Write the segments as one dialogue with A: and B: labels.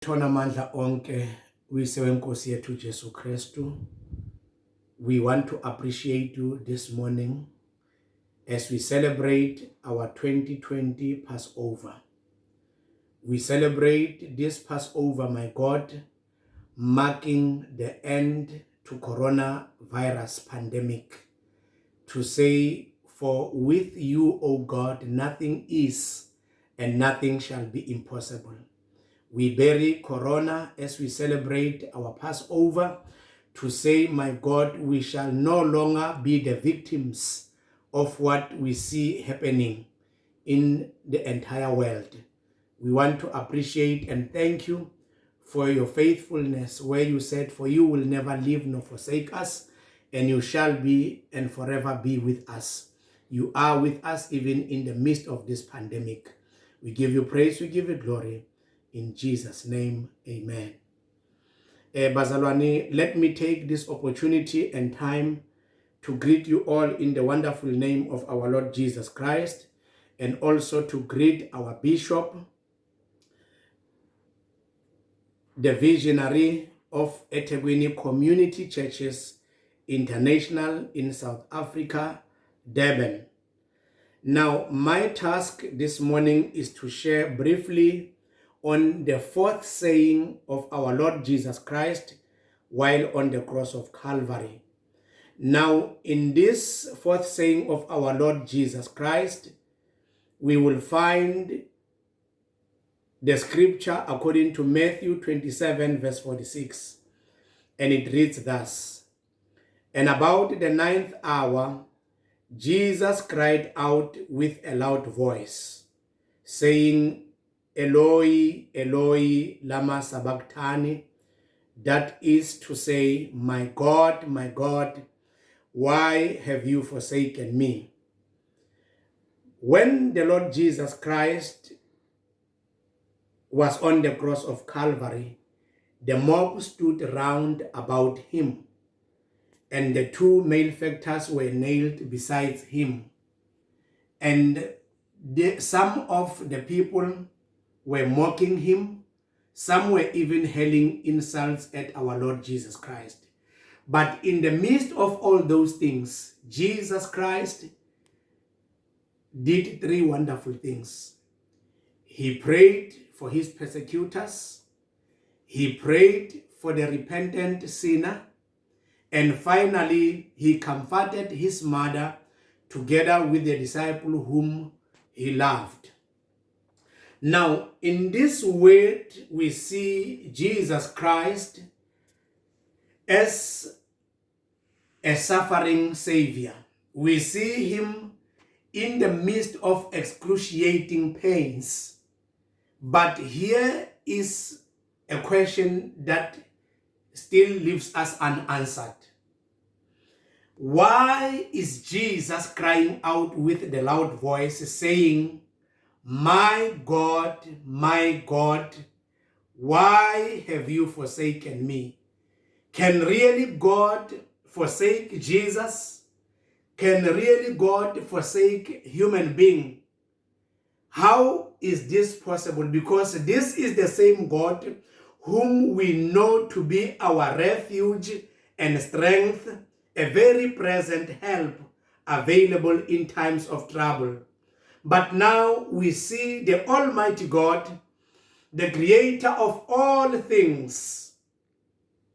A: Thona mandla onke uyise wenkosi yethu Jesu Kristu. We want to appreciate you this morning as we celebrate our 2020 Passover. We celebrate this Passover, my God, marking the end to coronavirus pandemic, to say, for with you, O God, nothing is and nothing shall be impossible. We bury Corona as we celebrate our Passover to say, my God, we shall no longer be the victims of what we see happening in the entire world. We want to appreciate and thank you for your faithfulness, where you said, for you will never leave nor forsake us, and you shall be and forever be with us. You are with us even in the midst of this pandemic. We give you praise, we give you glory. In Jesus' name, amen. Bazalwane, let me take this opportunity and time to greet you all in the wonderful name of our Lord Jesus Christ, and also to greet our Bishop, the visionary of eThekwini Community Churches International in South Africa, Durban. Now, my task this morning is to share briefly on the fourth saying of our Lord Jesus Christ while on the cross of Calvary. Now, in this fourth saying of our Lord Jesus Christ, we will find the scripture according to Matthew 27, verse 46. And it reads thus: And about the 9th hour, Jesus cried out with a loud voice, saying, Eloi, Eloi, lama sabachthani, that is to say, my God, why have you forsaken me? When the Lord Jesus Christ was on the cross of Calvary, the mob stood round about him, and the two malefactors were nailed beside him. And some of the people were mocking him. Some were even hurling insults at our Lord Jesus Christ. But in the midst of all those things, Jesus Christ did three wonderful things. He prayed for his persecutors. He prayed for the repentant sinner. And finally, he comforted his mother together with the disciple whom he loved. Now, in this word, we see Jesus Christ as a suffering Savior. We see him in the midst of excruciating pains. But here is a question that still leaves us unanswered. Why is Jesus crying out with the loud voice saying, my God, why have you forsaken me? Can really God forsake Jesus? Can really God forsake human being? How is this possible? Because this is the same God whom we know to be our refuge and strength, a very present help available in times of trouble. But now we see the Almighty God, the creator of all things,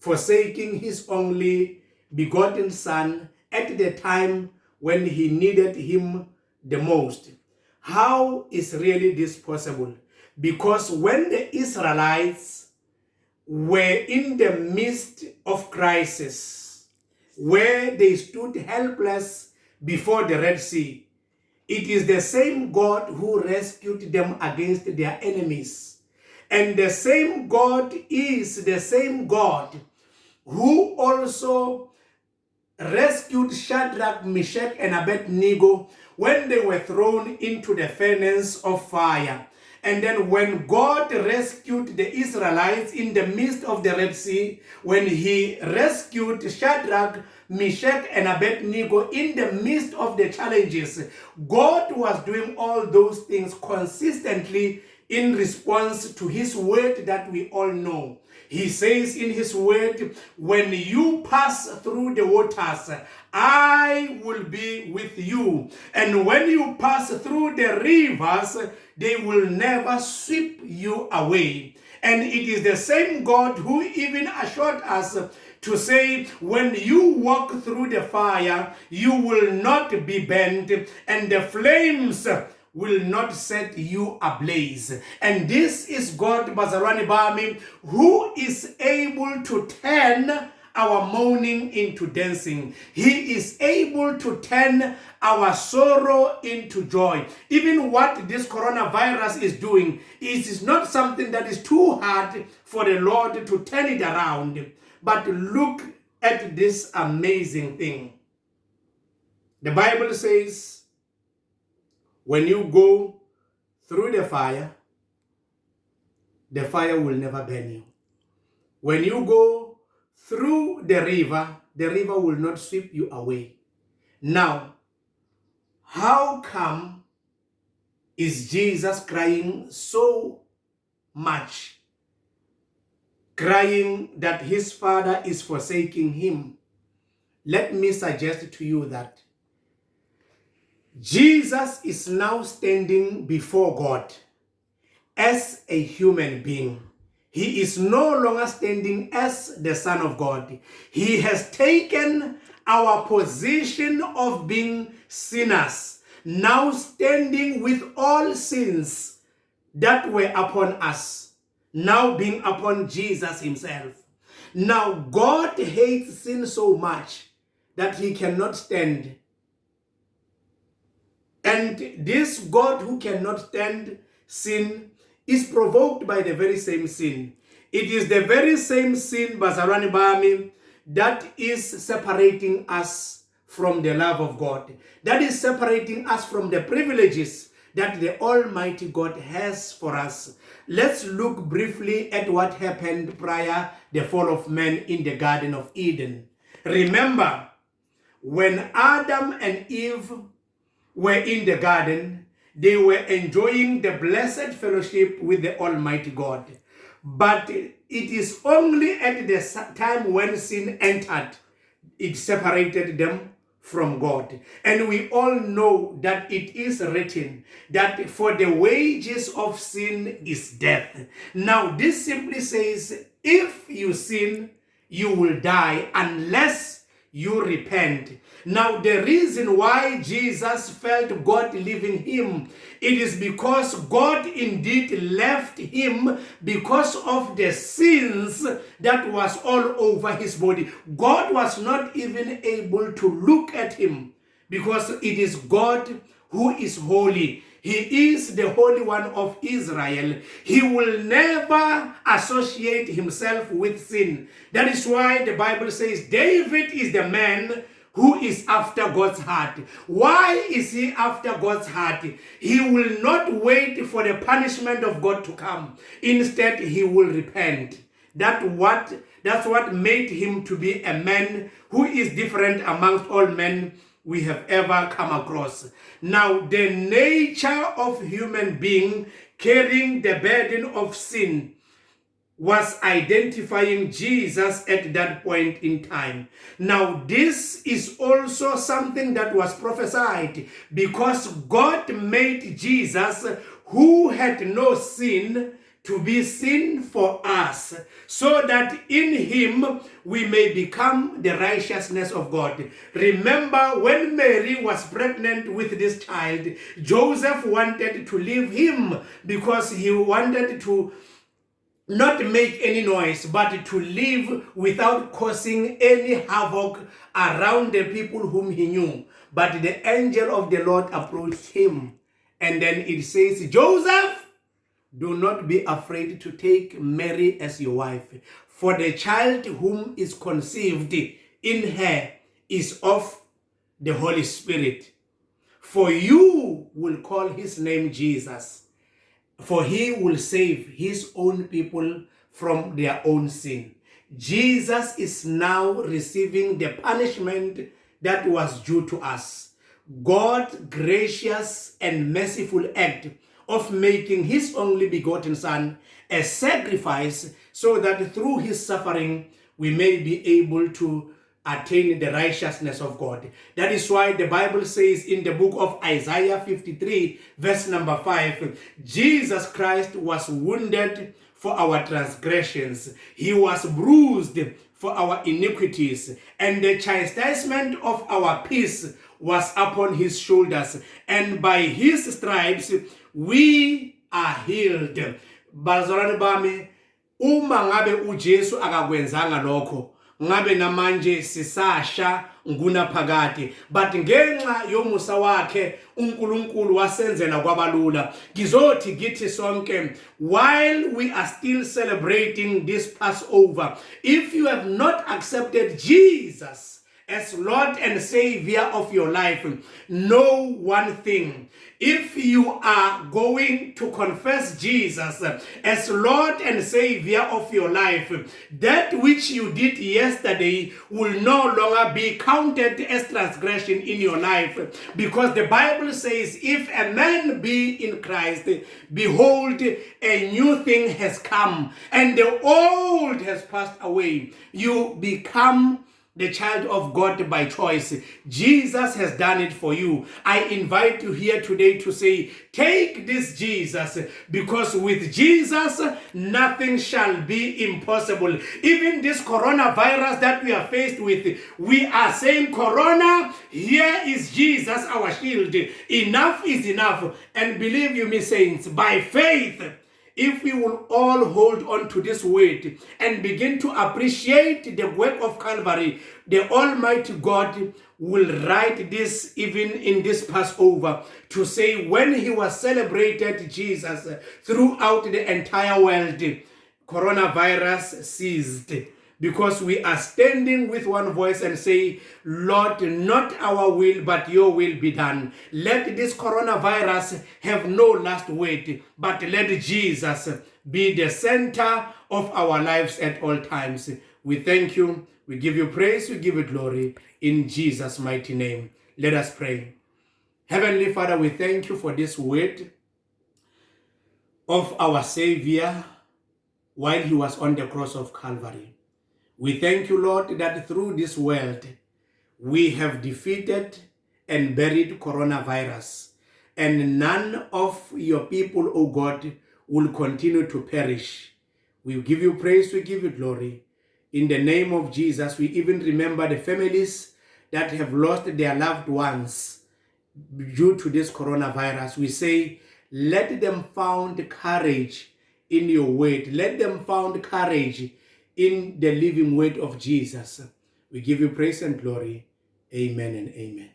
A: forsaking his only begotten Son at the time when he needed him the most. How is really this possible? Because when the Israelites were in the midst of crisis, where they stood helpless before the Red Sea, it is the same God who rescued them against their enemies. And the same God is the same God who also rescued Shadrach, Meshach, and Abednego when they were thrown into the furnace of fire. And then when God rescued the Israelites in the midst of the Red Sea, when he rescued Shadrach, Meshach, and Abednego in the midst of the challenges, God was doing all those things consistently in response to his word that we all know. He says in his word, when you pass through the waters, I will be with you. And when you pass through the rivers, they will never sweep you away. And it is the same God who even assured us to say, when you walk through the fire, you will not be burnt, and the flames will not set you ablaze. And this is God, Bazarani Bami, who is able to turn our mourning into dancing. He is able to turn our sorrow into joy. Even what this coronavirus is doing, it is not something that is too hard for the Lord to turn it around. But look at this amazing thing. The Bible says, when you go through the fire will never burn you. When you go through the river will not sweep you away. Now, how come is Jesus crying so much? Crying that his Father is forsaking him. Let me suggest to you that Jesus is now standing before God as a human being. He is no longer standing as the Son of God. He has taken our position of being sinners, now standing with all sins that were upon us, now being upon Jesus himself. Now God hates sin so much that he cannot stand. And this God who cannot stand sin is provoked by the very same sin. It is the very same sin, Bazarani Bami, that is separating us from the love of God. That is separating us from the privileges that the Almighty God has for us. Let's look briefly at what happened prior the fall of man in the Garden of Eden. Remember, when Adam and Eve were in the garden, they were enjoying the blessed fellowship with the Almighty God. But it is only at the time when sin entered, it separated them from God. And we all know that it is written that for the wages of sin is death. Now this simply says, if you sin, you will die unless you repent. Now the reason why Jesus felt God leaving him, it is because God indeed left him because of the sins that was all over his body. God was not even able to look at him because it is God who is holy. He is the Holy One of Israel. He will never associate himself with sin. That is why the Bible says David is the man who is after God's heart. Why is he after God's heart? He will not wait for the punishment of God to come. Instead, he will repent. That's what made him to be a man who is different amongst all men we have ever come across. Now, the nature of human being carrying the burden of sin was identifying Jesus at that point in time. Now, this is also something that was prophesied because God made Jesus, who had no sin, to be sin for us, so that in him we may become the righteousness of God. Remember, when Mary was pregnant with this child, Joseph wanted to leave him because he wanted to not make any noise, but to live without causing any havoc around the people whom he knew. But the angel of the Lord approached him, and then it says, Joseph, do not be afraid to take Mary as your wife, for the child whom is conceived in her is of the Holy Spirit. For you will call his name Jesus, for he will save his own people from their own sin. Jesus is now receiving the punishment that was due to us. God's gracious and merciful act of making his only begotten Son a sacrifice, so that through his suffering we may be able to attain the righteousness of God. That is why the Bible says in the book of Isaiah 53, verse number 5, Jesus Christ was wounded for our transgressions. He was bruised for our iniquities, and the chastisement of our peace was upon his shoulders, and by his stripes we are healed. Bazalwane bami, uma ngabe uJesu akakwenzanga lokho, ngabe namanje sisasha ngunaphakade, but ngenxa yomusa wakhe uNkulunkulu wasenzela kwabalula. Gizothi githi sonke, while we are still celebrating this Passover, if you have not accepted Jesus as Lord and Savior of your life, know one thing. If you are going to confess Jesus as Lord and Savior of your life, that which you did yesterday will no longer be counted as transgression in your life, because the Bible says, if a man be in Christ, behold, a new thing has come, and the old has passed away. You become the child of God by choice. Jesus has done it for you. I invite you here today to say, take this Jesus, because with Jesus, nothing shall be impossible. Even this coronavirus that we are faced with, we are saying, Corona, here is Jesus, our shield. Enough is enough. And believe you me, saints, by faith, if we will all hold on to this word and begin to appreciate the work of Calvary, the Almighty God will write this even in this Passover to say, when he was celebrated, Jesus, throughout the entire world, coronavirus ceased. Because we are standing with one voice and say, Lord, not our will, but your will be done. Let this coronavirus have no last word, but let Jesus be the center of our lives at all times. We thank you, we give you praise, we give you glory, in Jesus' mighty name. Let us pray. Heavenly Father, we thank you for this word of our Savior while he was on the cross of Calvary. We thank you, Lord, that through this world, we have defeated and buried coronavirus, and none of your people, O God, will continue to perish. We give you praise, we give you glory. In the name of Jesus, we even remember the families that have lost their loved ones due to this coronavirus. We say, let them find courage in your word. Let them find courage in the living word of Jesus. We give you praise and glory. Amen and amen.